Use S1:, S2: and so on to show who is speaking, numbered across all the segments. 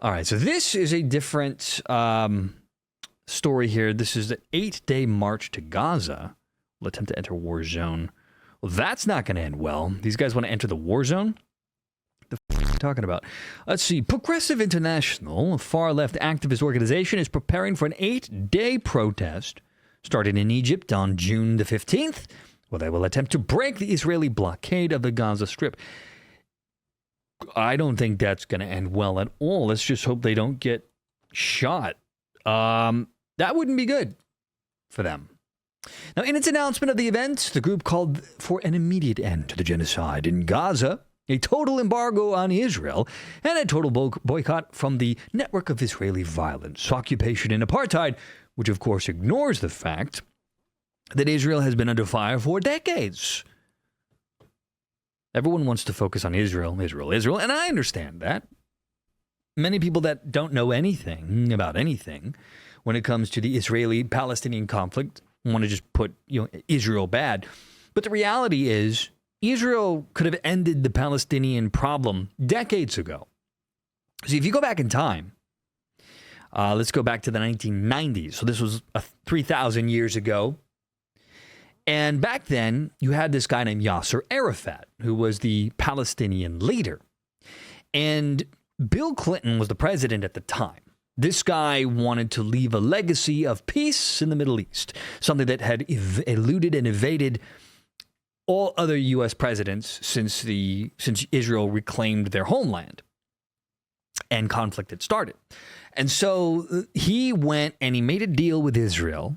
S1: All right, so this is a different story here. This is an 8-day march to Gaza. Will attempt to enter war zone. Well, that's not going to end well. These guys want to enter the war zone? The f*** are you talking about? Let's see. Progressive International, a far-left activist organization, is preparing for an 8-day protest starting in Egypt on June the 15th, where they will attempt to break the Israeli blockade of the Gaza Strip. I don't think that's going to end well at all. Let's just hope they don't get shot. That wouldn't be good for them. Now, in its announcement of the event, the group called for an immediate end to the genocide in Gaza, a total embargo on Israel, and a total boycott from the network of Israeli violence, occupation, and apartheid, which of course ignores the fact that Israel has been under fire for decades. Everyone wants to focus on Israel, and I understand that. Many people that don't know anything about anything when it comes to the Israeli-Palestinian conflict want to just put Israel bad. But the reality is, Israel could have ended the Palestinian problem decades ago. See, if you go back in time, let's go back to the 1990s. So this was 3,000 years ago. And back then, you had this guy named Yasser Arafat, who was the Palestinian leader. And Bill Clinton was the president at the time. This guy wanted to leave a legacy of peace in the Middle East, something that had eluded and evaded all other U.S. presidents since Israel reclaimed their homeland and conflict had started. And so he went and he made a deal with Israel,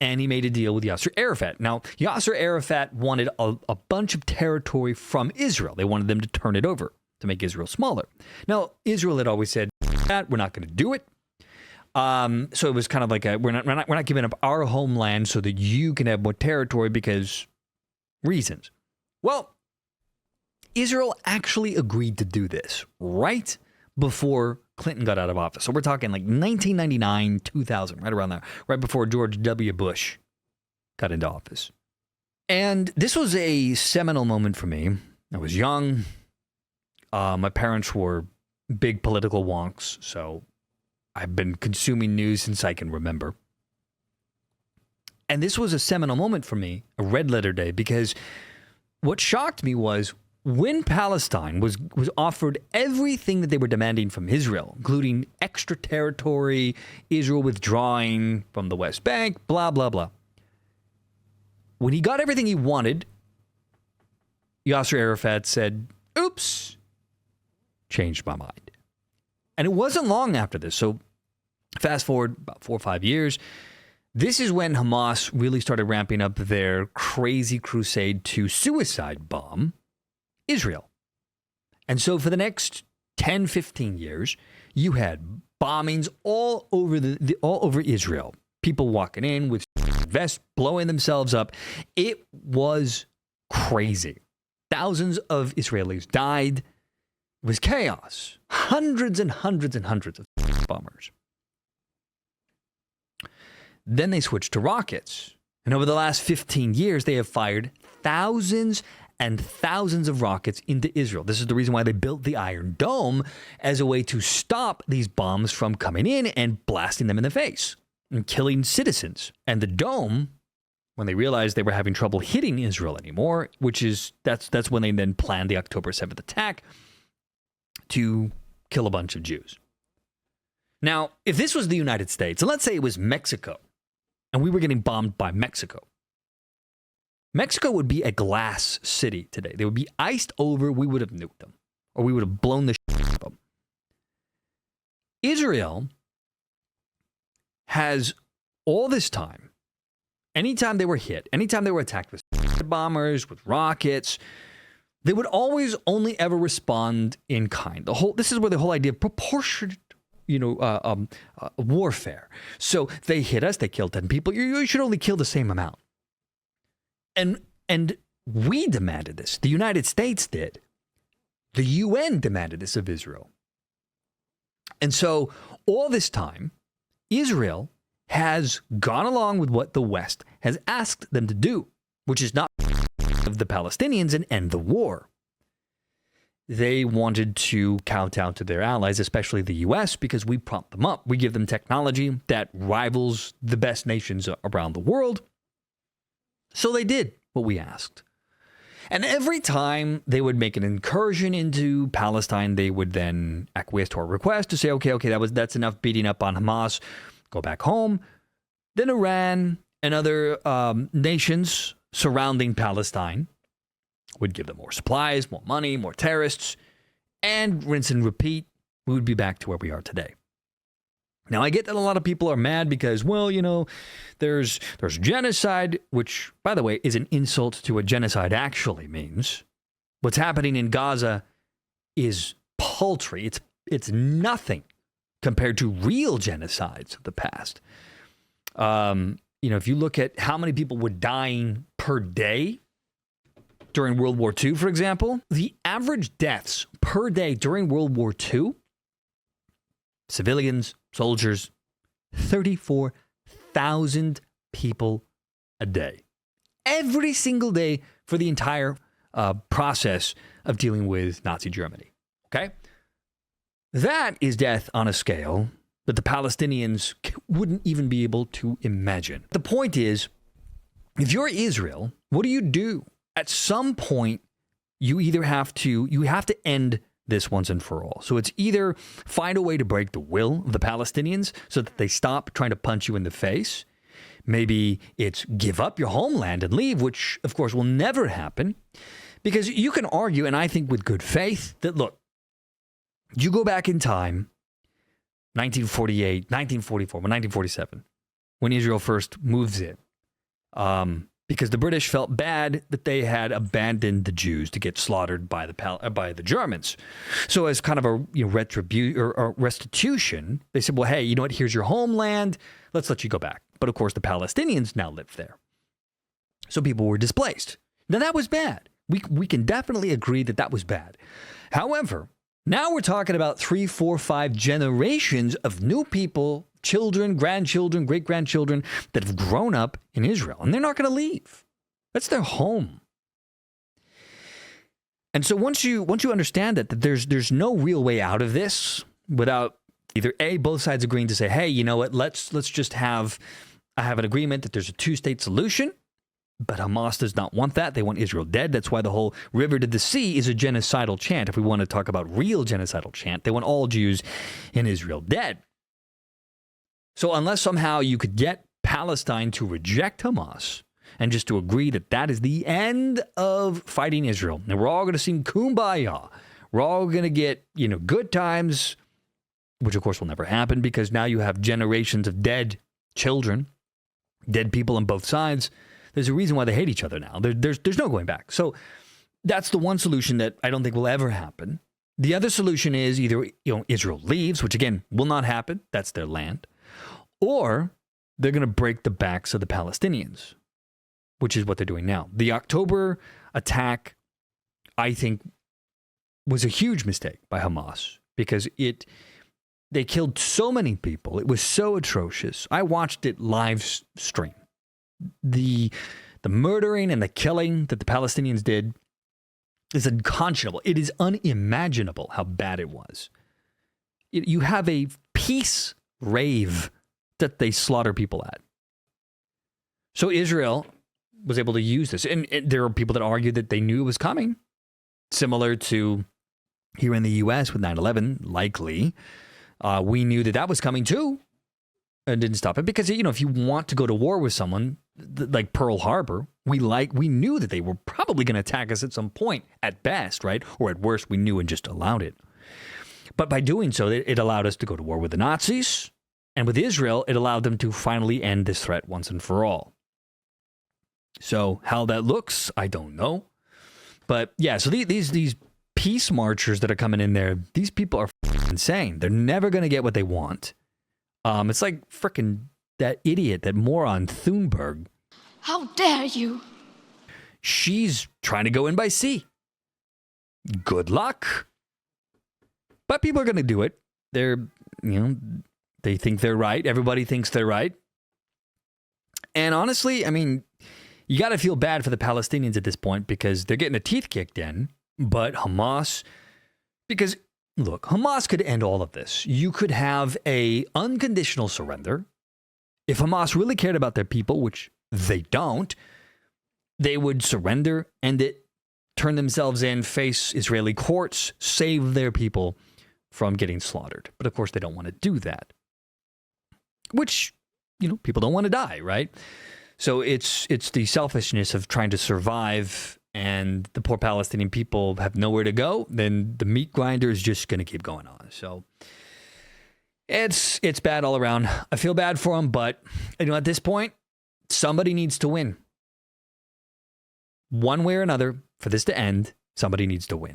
S1: and he made a deal with Yasser Arafat. Now, Yasser Arafat wanted a bunch of territory from Israel. They wanted them to turn it over to make Israel smaller. Now, Israel had always said that we're not going to do it. So it was kind of like we're not giving up our homeland so that you can have more territory because reasons. Well, Israel actually agreed to do this right before Clinton got out of office. So we're talking like 1999, 2000, right around there, right before George W. Bush got into office. And this was a seminal moment for me. I was young. My parents were big political wonks, so I've been consuming news since I can remember. And this was a seminal moment for me, a red letter day, because what shocked me was when Palestine was offered everything that they were demanding from Israel, including extra territory, Israel withdrawing from the West Bank, blah, blah, blah. When he got everything he wanted, Yasser Arafat said, oops, changed my mind. And it wasn't long after this. So fast forward about 4 or 5 years, this is when Hamas really started ramping up their crazy crusade to suicide bomb Israel. And so for the next 10, 15 years, you had bombings all over all over Israel. People walking in with vests, blowing themselves up. It was crazy. Thousands of Israelis died. It was chaos. Hundreds and hundreds and hundreds of bombers. Then they switched to rockets. And over the last 15 years, they have fired thousands and thousands of rockets into Israel. This is the reason why they built the Iron Dome, as a way to stop these bombs from coming in and blasting them in the face and killing citizens. And the dome, when they realized they were having trouble hitting Israel anymore, that's when they then planned the October 7th attack to kill a bunch of Jews. Now, if this was the United States, and let's say it was Mexico, and we were getting bombed by Mexico, Mexico would be a glass city today. They would be iced over. We would have nuked them, or we would have blown the shit out of them. Israel has all this time, anytime they were hit, anytime they were attacked with bombers, with rockets, they would always only ever respond in kind. This is where the whole idea of proportionate, warfare. So they hit us, they killed 10 people. You should only kill the same amount. And we demanded this. The United States did. The UN demanded this of Israel. And so all this time, Israel has gone along with what the West has asked them to do, which is not of the Palestinians and end the war. they wanted to kowtow to their allies, especially the U.S., because we prop them up. We give them technology that rivals the best nations around the world. So they did what we asked. And every time they would make an incursion into Palestine, they would then acquiesce to our request to say, okay, that's enough beating up on Hamas. Go back home. Then Iran and other nations surrounding Palestine would give them more supplies, more money, more terrorists, and rinse and repeat. We would be back to where we are today. Now, I get that a lot of people are mad because, well, there's genocide, which, by the way, is an insult to what genocide actually means. What's happening in Gaza is paltry. It's nothing compared to real genocides of the past. If you look at how many people were dying per day during World War II, for example, the average deaths per day during World War II, civilians, soldiers, 34,000 people a day. Every single day for the entire process of dealing with Nazi Germany. Okay? That is death on a scale that the Palestinians wouldn't even be able to imagine. The point is, if you're Israel, what do? At some point, you have to end this once and for all. So it's either find a way to break the will of the Palestinians so that they stop trying to punch you in the face. Maybe it's give up your homeland and leave, which of course will never happen, because you can argue, and I think with good faith, that look, you go back in time, 1948, 1944, 1947, when Israel first moves in, because the British felt bad that they had abandoned the Jews to get slaughtered by the Germans. So as kind of a restitution, they said, well, hey, you know what? Here's your homeland. Let's let you go back. But of course, the Palestinians now live there. So people were displaced. Now that was bad. We can definitely agree that was bad. However, now we're talking about 3, 4, 5 generations of new people, children, grandchildren, great-grandchildren that have grown up in Israel, and they're not going to leave. That's their home. And so once you understand that there's no real way out of this without either A, both sides agreeing to say, hey, you know what, let's just have an agreement that there's a two-state solution, but Hamas does not want that. They want Israel dead. That's why the whole river to the sea is a genocidal chant. If we want to talk about real genocidal chant, they want all Jews in Israel dead. So unless somehow you could get Palestine to reject Hamas and just to agree that that is the end of fighting Israel, and we're all going to sing Kumbaya, we're all going to get, good times, which of course will never happen because now you have generations of dead children, dead people on both sides. There's a reason why they hate each other now. There's no going back. So that's the one solution that I don't think will ever happen. The other solution is either Israel leaves, which again will not happen. That's their land. Or they're going to break the backs of the Palestinians, which is what they're doing now. The October attack, I think, was a huge mistake by Hamas because they killed so many people. It was so atrocious. I watched it live stream. The murdering and the killing that the Palestinians did is unconscionable. It is unimaginable how bad it was. You have a peace rave that they slaughter people at. So Israel was able to use this. And there are people that argue that they knew it was coming. Similar to here in the U.S. with 9/11, likely. We knew that was coming too. And didn't stop it because, if you want to go to war with someone like Pearl Harbor, we knew that they were probably going to attack us at some point at best, right? Or at worst, we knew and just allowed it. But by doing so, it allowed us to go to war with the Nazis. And with Israel, it allowed them to finally end this threat once and for all. So how that looks, I don't know. But yeah, so these peace marchers that are coming in there, these people are insane. They're never going to get what they want. It's like frickin' that idiot, that moron Thunberg.
S2: How dare you?
S1: She's trying to go in by sea. Good luck. But people are going to do it. They're, they think they're right. Everybody thinks they're right. And honestly, I mean, you got to feel bad for the Palestinians at this point because they're getting their teeth kicked in. But Hamas Because, look, Hamas could end all of this. You could have a unconditional surrender. If Hamas really cared about their people, which they don't, they would surrender, end it, turn themselves in, face Israeli courts, save their people from getting slaughtered. But of course, they don't want to do that. Which, people don't want to die, right? So it's the selfishness of trying to survive, and the poor Palestinian people have nowhere to go. Then the meat grinder is just going to keep going on. So it's bad all around. I feel bad for them, but at this point, somebody needs to win. One way or another, for this to end, somebody needs to win.